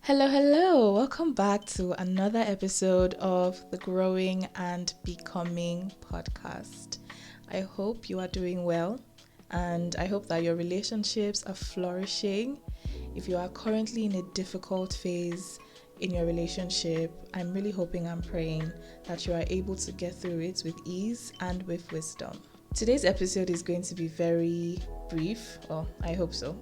Hello. Welcome back to another episode of the Growing and Becoming podcast. I hope you are doing well and I hope that your relationships are flourishing. If you are currently in a difficult phase in your relationship, I'm really hoping and praying that you are able to get through it with ease and with wisdom. Today's episode is going to be very brief, or I hope so.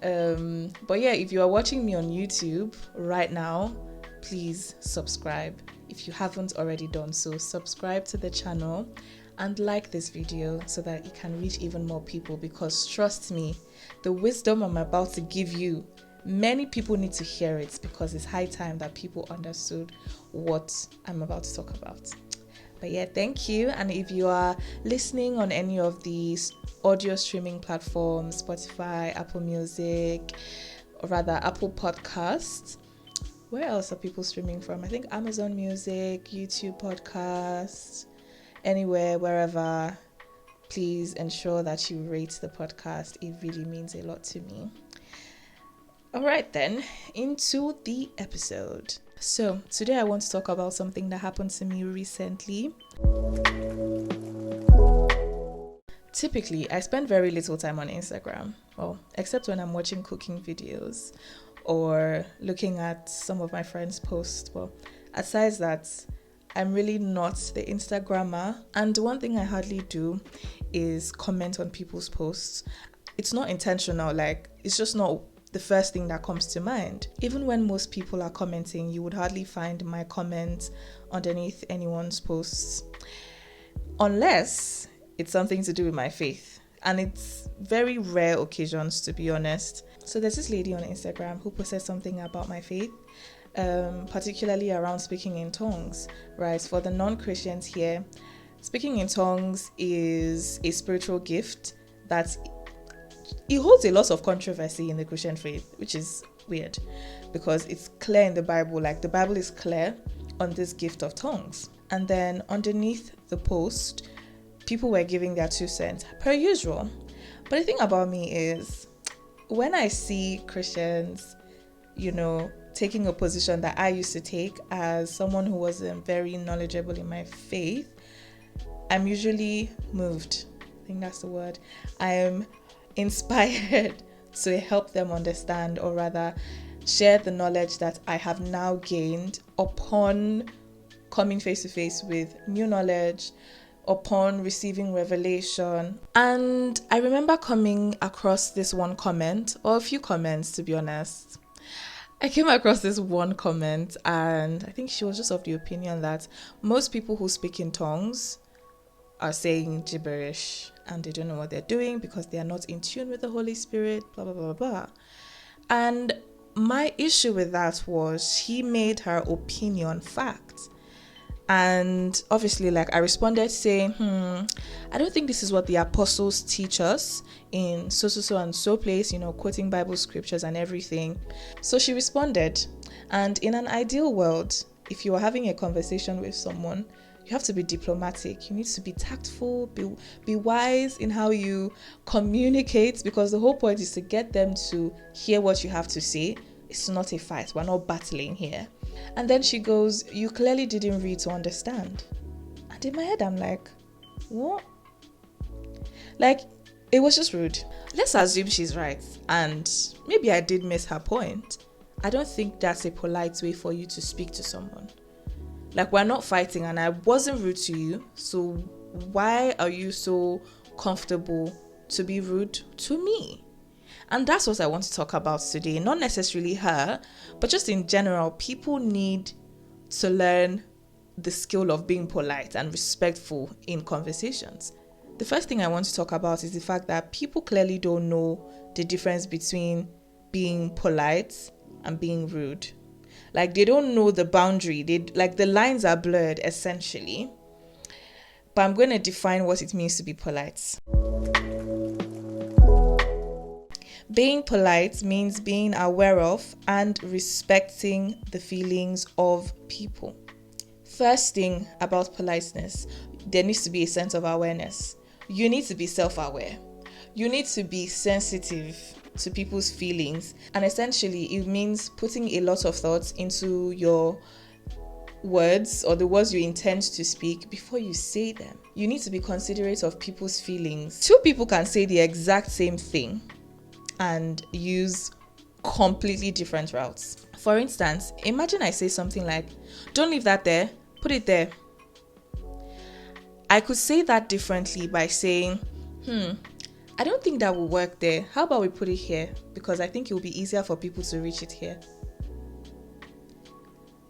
But yeah, if you are watching me on YouTube right now, please subscribe. If you haven't already done so, subscribe to the channel and like this video so that it can reach even more people, because trust me, the wisdom I'm about to give you, many people need to hear it, because it's high time that people understood what I'm about to talk about. But yeah, thank you. And if you are listening on any of these audio streaming platforms, Spotify, Apple Music, or rather Apple Podcasts, where else are people streaming from? I think Amazon Music, YouTube Podcasts, anywhere, wherever, please ensure that you rate the podcast. It really means a lot to me. All right then, into the episode. So today I want to talk about something that happened to me recently. Typically, I spend very little time on Instagram, except when I'm watching cooking videos or looking at some of my friends' posts. Well, aside that, I'm really not the Instagrammer. And one thing I hardly do is comment on people's posts. It's not intentional, it's just not the first thing that comes to mind. Even when most people are commenting, you would hardly find my comments underneath anyone's posts, unless it's something to do with my faith. And it's very rare occasions, to be honest. So there's this lady on Instagram who posted something about my faith, particularly around speaking in tongues, right? For the non-Christians here, speaking in tongues is a spiritual gift that it holds a lot of controversy in the Christian faith, which is weird because it's clear in the Bible. The Bible is clear on this gift of tongues. And then underneath the post, people were giving their 2 cents per usual. But the thing about me is, when I see Christians, taking a position that I used to take as someone who wasn't very knowledgeable in my faith, I'm usually moved. I think that's the word. I'm inspired to help them understand, or rather share the knowledge that I have now gained upon coming face to face with new knowledge, upon receiving revelation. And I remember coming across this one comment, or a few comments to be honest. I came across this one comment, and I think she was just of the opinion that most people who speak in tongues are saying gibberish and they don't know what they're doing because they are not in tune with the Holy Spirit, blah, blah, blah, blah. And my issue with that was she made her opinion fact. And obviously, I responded saying, I don't think this is what the apostles teach us in so and so place, quoting Bible scriptures and everything. So she responded. And in an ideal world, if you are having a conversation with someone, you have to be diplomatic. You need to be tactful, be wise in how you communicate, because the whole point is to get them to hear what you have to say. It's not a fight. We're not battling here. And then she goes, you clearly didn't read to understand. And in my head, I'm like, what? It was just rude. Let's assume she's right. And maybe I did miss her point. I don't think that's a polite way for you to speak to someone. We're not fighting and I wasn't rude to you. So why are you so comfortable to be rude to me? And that's what I want to talk about today. Not necessarily her, but just in general, people need to learn the skill of being polite and respectful in conversations. The first thing I want to talk about is the fact that people clearly don't know the difference between being polite and being rude. They don't know the boundary. The lines are blurred, essentially. But I'm going to define what it means to be polite. Being polite means being aware of and respecting the feelings of people. First thing about politeness, there needs to be a sense of awareness. You need to be self-aware. You need to be sensitive to people's feelings. And essentially, it means putting a lot of thought into your words or the words you intend to speak before you say them. You need to be considerate of people's feelings. Two people can say the exact same thing and use completely different routes. For instance, imagine I say something like, "Don't leave that there, put it there." I could say that differently by saying, "I don't think that will work there. How about we put it here? Because I think it will be easier for people to reach it here."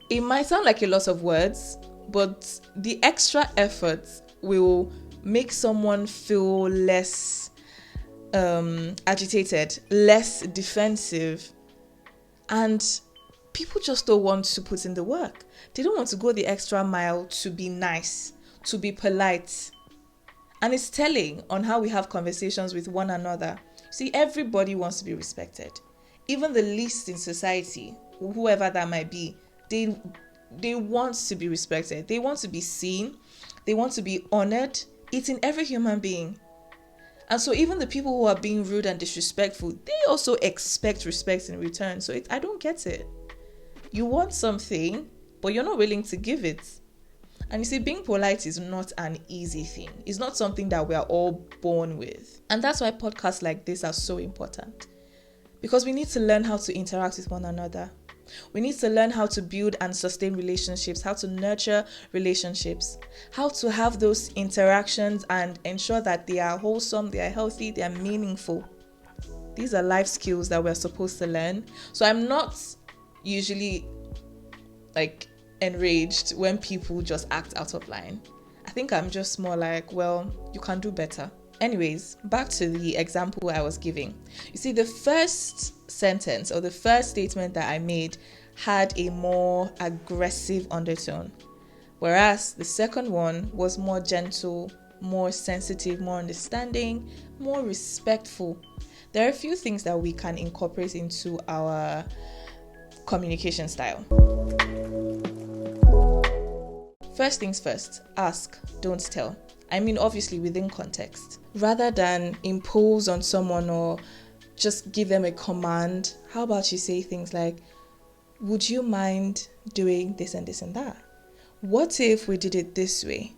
It might sound like a lot of words, but the extra effort will make someone feel less agitated, less defensive. And people just don't want to put in the work. They don't want to go the extra mile to be nice, to be polite. And it's telling on how we have conversations with one another. See, everybody wants to be respected. Even the least in society, whoever that might be, they want to be respected. They want to be seen. They want to be honored. It's in every human being. And so even the people who are being rude and disrespectful, they also expect respect in return. So I don't get it. You want something, but you're not willing to give it. And you see, being polite is not an easy thing. It's not something that we are all born with. And that's why podcasts like this are so important. Because we need to learn how to interact with one another. We need to learn how to build and sustain relationships, how to nurture relationships, how to have those interactions and ensure that they are wholesome, they are healthy, they are meaningful. These are life skills that we're supposed to learn. So I'm not usually enraged when people just act out of line. I think I'm just more like, well, you can do better. Anyways, back to the example I was giving. You see, the first sentence or the first statement that I made had a more aggressive undertone, whereas the second one was more gentle, more sensitive, more understanding, more respectful. There are a few things that we can incorporate into our communication style. First things first, ask, don't tell. I mean, obviously within context. Rather than impose on someone or just give them a command, how about you say things like, "Would you mind doing this and this and that? What if we did it this way?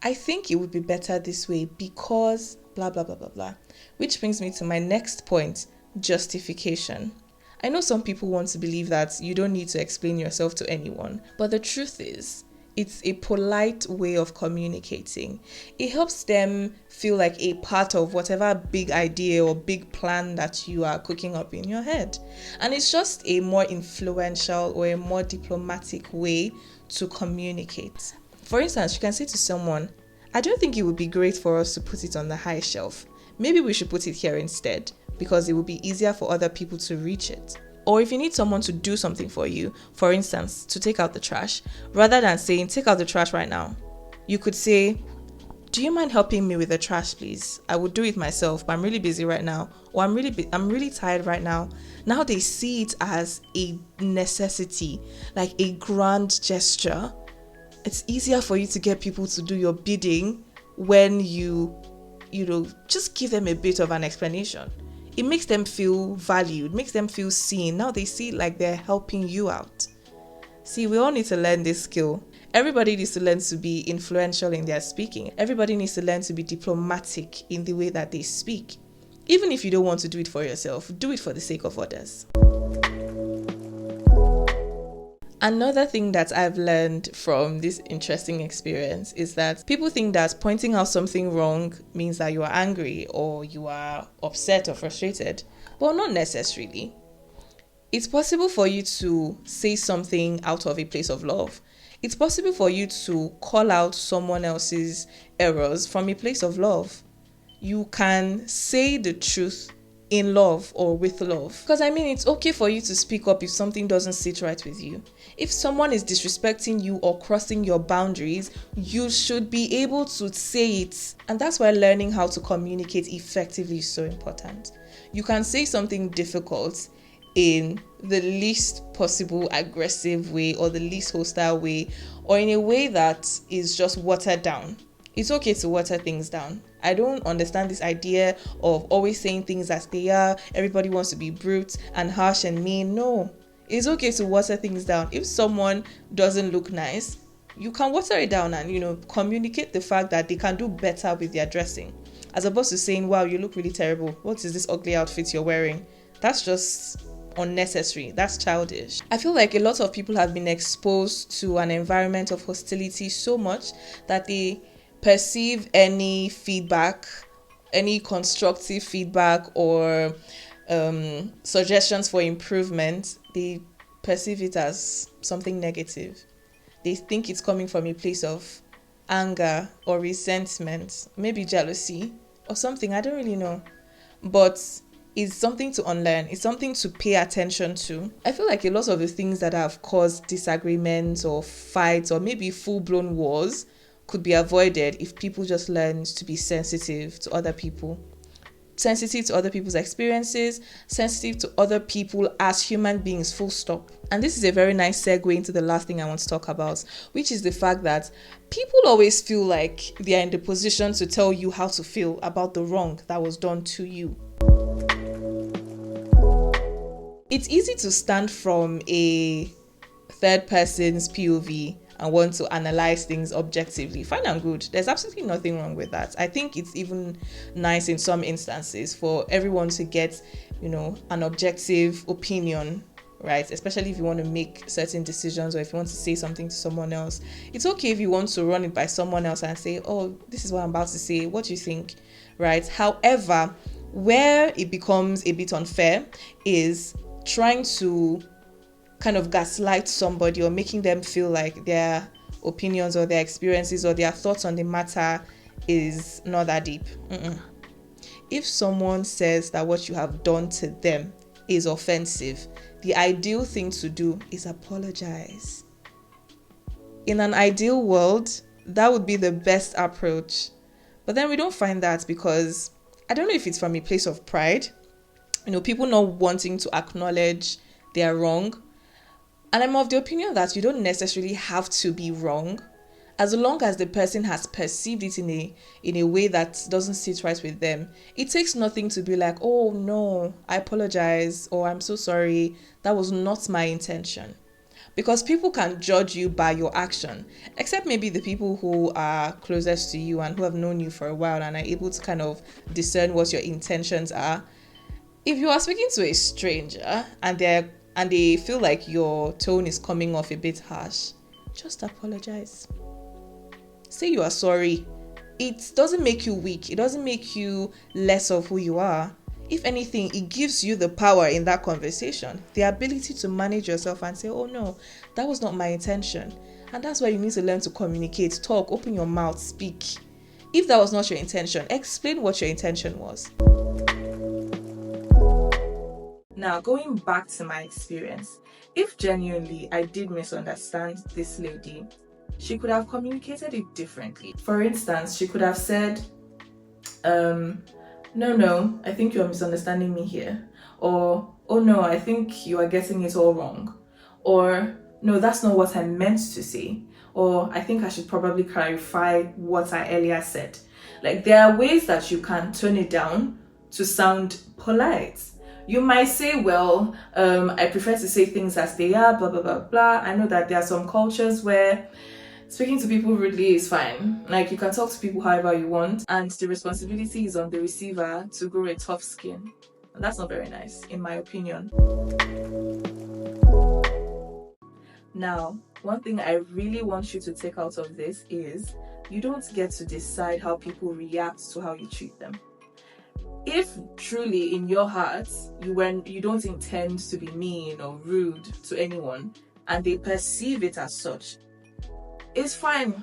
I think it would be better this way because blah, blah, blah, blah, blah." Which brings me to my next point, justification. I know some people want to believe that you don't need to explain yourself to anyone, but the truth is, it's a polite way of communicating. It helps them feel like a part of whatever big idea or big plan that you are cooking up in your head. And it's just a more influential or a more diplomatic way to communicate. For instance, you can say to someone, "I don't think it would be great for us to put it on the high shelf. Maybe we should put it here instead because it will be easier for other people to reach it." Or if you need someone to do something for you, for instance, to take out the trash, rather than saying, "Take out the trash right now," you could say, "Do you mind helping me with the trash, please? I would do it myself, but I'm really busy right now." Or I'm really tired right now. Now they see it as a necessity, like a grand gesture. It's easier for you to get people to do your bidding when you just give them a bit of an explanation. It makes them feel valued, makes them feel seen. Now they see like they're helping you out. See, we all need to learn this skill. Everybody needs to learn to be influential in their speaking. Everybody needs to learn to be diplomatic in the way that they speak. Even if you don't want to do it for yourself, do it for the sake of others. Another thing that I've learned from this interesting experience is that people think that pointing out something wrong means that you are angry or you are upset or frustrated. Well, not necessarily. It's possible for you to say something out of a place of love. It's possible for you to call out someone else's errors from a place of love. You can say the truth in love or with love. Because it's okay for you to speak up if something doesn't sit right with you. If someone is disrespecting you or crossing your boundaries, you should be able to say it. And that's why learning how to communicate effectively is so important. You can say something difficult in the least possible aggressive way or the least hostile way, or in a way that is just watered down. It's okay to water things down. I don't understand this idea of always saying things as they are. Everybody wants to be brute and harsh and mean. No, it's okay to water things down. If someone doesn't look nice, you can water it down and, communicate the fact that they can do better with their dressing. As opposed to saying, wow, you look really terrible. What is this ugly outfit you're wearing? That's just unnecessary. That's childish. I feel like a lot of people have been exposed to an environment of hostility so much that they perceive any feedback, any constructive feedback or suggestions for improvement, they perceive it as something negative. They think it's coming from a place of anger or resentment, maybe jealousy or something. I don't really know. But it's something to unlearn. It's something to pay attention to. I feel like a lot of the things that have caused disagreements or fights or maybe full-blown wars could be avoided if people just learned to be sensitive to other people. Sensitive to other people's experiences, sensitive to other people as human beings, full stop. And this is a very nice segue into the last thing I want to talk about, which is the fact that people always feel like they are in the position to tell you how to feel about the wrong that was done to you. It's easy to stand from a third person's POV and want to analyze things objectively. Fine and good. There's absolutely nothing wrong with that. I think it's even nice in some instances for everyone to get, an objective opinion, right? Especially if you want to make certain decisions or if you want to say something to someone else. It's okay if you want to run it by someone else and say, oh, this is what I'm about to say. What do you think? Right? However, where it becomes a bit unfair is trying to kind of gaslight somebody or making them feel like their opinions or their experiences or their thoughts on the matter is not that deep. If someone says that what you have done to them is offensive, the ideal thing to do is apologize. In an ideal world, that would be the best approach. But then we don't find that because I don't know if it's from a place of pride, people not wanting to acknowledge their wrong. And I'm of the opinion that you don't necessarily have to be wrong as long as the person has perceived it in a way that doesn't sit right with them. It takes nothing to be like, oh no, I apologize, or I'm so sorry, that was not my intention. Because people can judge you by your action, except maybe the people who are closest to you and who have known you for a while and are able to kind of discern what your intentions are. If you are speaking to a stranger and they feel like your tone is coming off a bit harsh, just apologize. Say you are sorry. It doesn't make you weak. It doesn't make you less of who you are. If anything, it gives you the power in that conversation, the ability to manage yourself and say, oh no, that was not my intention. And that's why you need to learn to communicate, talk, open your mouth, speak. If that was not your intention, explain what your intention was. Now, going back to my experience, if genuinely I did misunderstand this lady, she could have communicated it differently. For instance, she could have said, no, I think you're misunderstanding me here. Or, oh no, I think you are getting it all wrong. Or, no, that's not what I meant to say. Or, I think I should probably clarify what I earlier said. Like, there are ways that you can turn it down to sound polite. You might say, well, I prefer to say things as they are, blah, blah, blah, blah. I know that there are some cultures where speaking to people rudely is fine. Like, you can talk to people however you want, and the responsibility is on the receiver to grow a tough skin. And that's not very nice, in my opinion. Now, one thing I really want you to take out of this is you don't get to decide how people react to how you treat them. If truly in your heart you don't intend to be mean or rude to anyone and they perceive it as such, it's fine,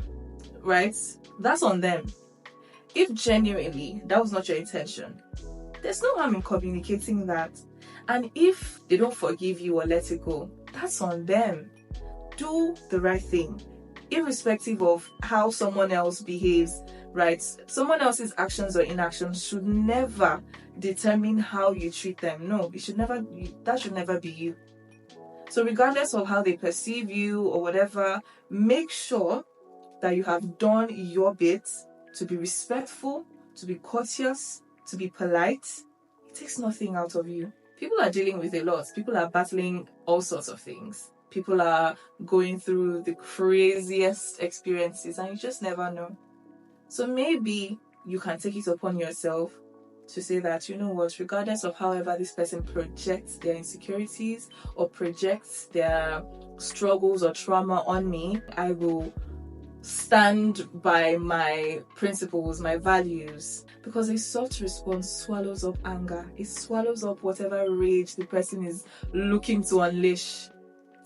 right? That's on them. If genuinely that was not your intention, there's no harm in communicating that. And if they don't forgive you or let it go, that's on them. Do the right thing, irrespective of how someone else behaves, right? Someone else's actions or inactions should never determine how you treat them. No, that should never be you. So regardless of how they perceive you or whatever, make sure that you have done your bit to be respectful, to be courteous, to be polite, it takes nothing out of you. People are dealing with a lot. People are battling all sorts of things. People are going through the craziest experiences, and you just never know. So maybe you can take it upon yourself to say that, you know what, regardless of however this person projects their insecurities or projects their struggles or trauma on me, I will stand by my principles, my values, because a soft response swallows up anger. It swallows up whatever rage the person is looking to unleash.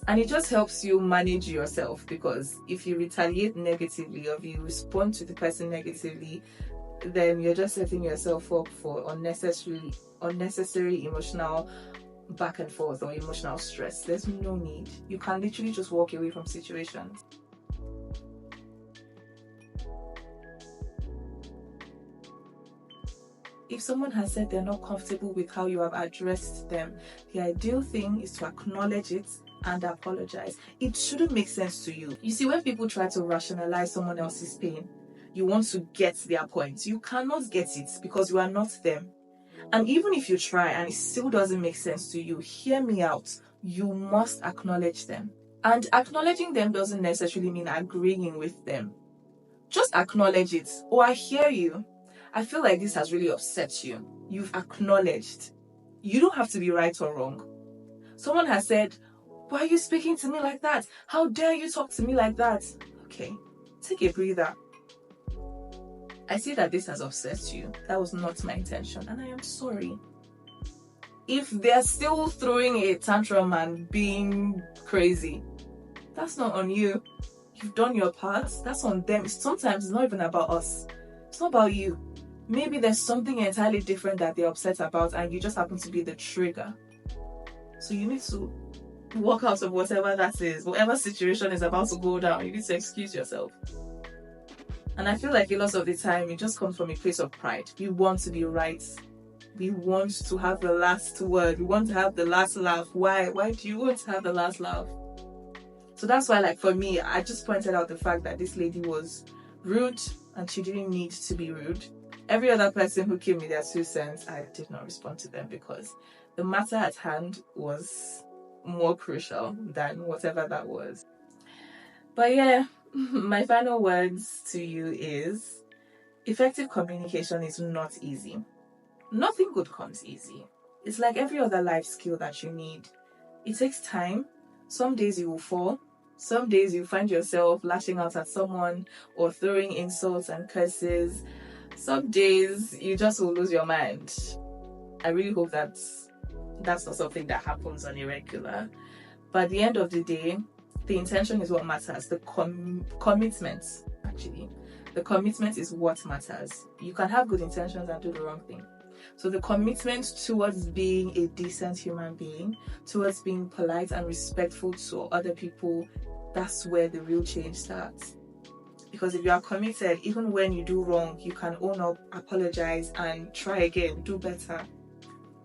And it just helps you manage yourself, because if you retaliate negatively or if you respond to the person negatively, then you're just setting yourself up for unnecessary emotional back and forth or emotional stress. There's no need. You can literally just walk away from situations. If someone has said they're not comfortable with how you have addressed them, the ideal thing is to acknowledge it and apologize. It shouldn't make sense to you. You see, when people try to rationalize someone else's pain, you want to get their point. You cannot get it because you are not them. And even if you try and it still doesn't make sense to you, hear me out. You must acknowledge them. And acknowledging them doesn't necessarily mean agreeing with them. Just acknowledge it. Oh, I hear you. I feel like this has really upset you. You've acknowledged. You don't have to be right or wrong. Someone has said, why are you speaking to me like that? How dare you talk to me like that? Okay, take a breather. I see that this has upset you. That was not my intention, and I am sorry. If they're still throwing a tantrum and being crazy, that's not on you. You've done your part. That's on them. Sometimes it's not even about us. It's not about you. Maybe there's something entirely different that they're upset about and you just happen to be the trigger. So you need to walk out of whatever that is, whatever situation is about to go down. You need to excuse yourself. And I feel like a lot of the time it just comes from a place of pride. We want to be right. We want to have the last word. We want to have the last laugh. Why? Why do you want to have the last laugh? So that's why, like, for me, I just pointed out the fact that this lady was rude and she didn't need to be rude. Every other person who came with their 2 cents, I did not respond to them because the matter at hand was more crucial than whatever that was. But yeah, my final words to you is effective communication is not easy. Nothing good comes easy. It's like every other life skill that you need. It takes time. Some days you will fall. Some days you find yourself lashing out at someone or throwing insults and curses. Some days you just will lose your mind. I really hope that's not something that happens on a regular. But at the end of the day, the intention is what matters. The commitment, actually. The commitment is what matters. You can have good intentions and do the wrong thing. So the commitment towards being a decent human being, towards being polite and respectful to other people, that's where the real change starts. Because if you are committed, even when you do wrong, you can own up, apologize, and try again, do better.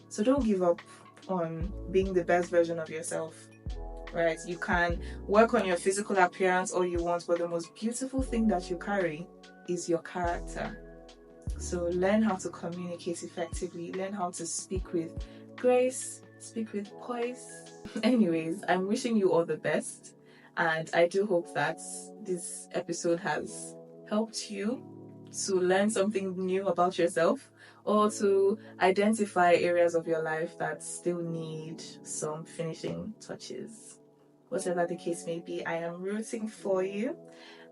So don't give up on being the best version of yourself, right? You can work on your physical appearance all you want, but the most beautiful thing that you carry is your character. So learn how to communicate effectively, learn how to speak with grace, speak with poise. Anyways, I'm wishing you all the best. And I do hope that this episode has helped you to learn something new about yourself or to identify areas of your life that still need some finishing touches. Whatever the case may be, I am rooting for you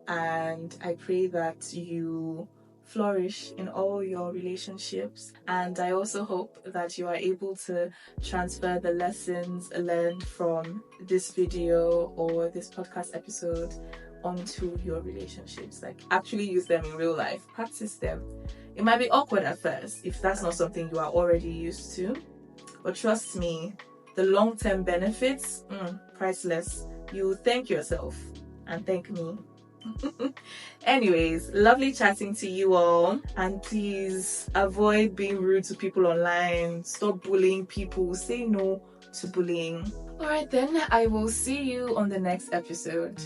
and I pray that you flourish in all your relationships, and I also hope that you are able to transfer the lessons learned from this video or this podcast episode onto your relationships. Like, actually use them in real life, practice them. It might be awkward at first if that's not something you are already used to, but trust me, the long-term benefits, priceless. You thank yourself and thank me. Anyways, lovely chatting to you all, and please avoid being rude to people online. Stop bullying people. Say no to bullying. All right, then I will see you on the next episode.